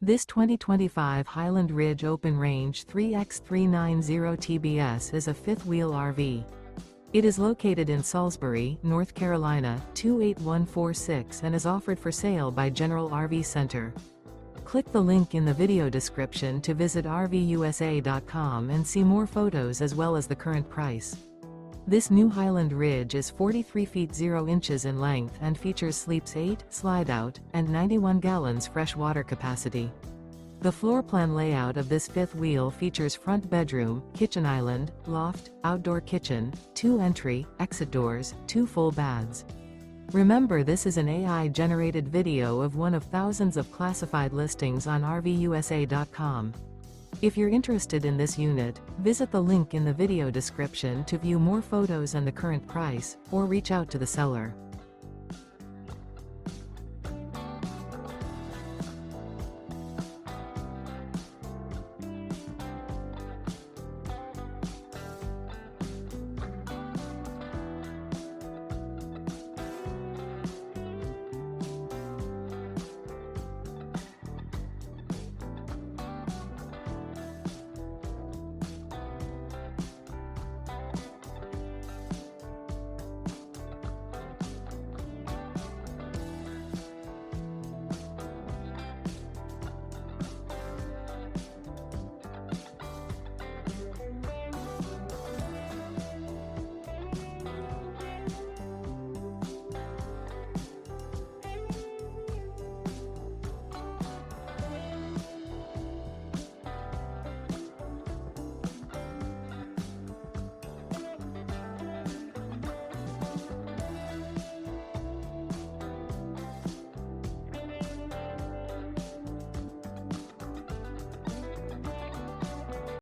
This 2025 Highland Ridge Open Range 3x390 TBS is a fifth-wheel RV. It is located in Salisbury, North Carolina, 28146 and is offered for sale by General RV Center. Click the link in the video description to visit RVUSA.com and see more photos as well as the current price. This new Highland Ridge is 43 feet 0 inches in length and features sleeps 8, slide-out, and 91 gallons fresh water capacity. The floor plan layout of this fifth wheel features front bedroom, kitchen island, loft, outdoor kitchen, 2 entry, exit doors, 2 full baths. Remember, this is an AI-generated video of one of thousands of classified listings on RVUSA.com. If you're interested in this unit, visit the link in the video description to view more photos and the current price, or reach out to the seller.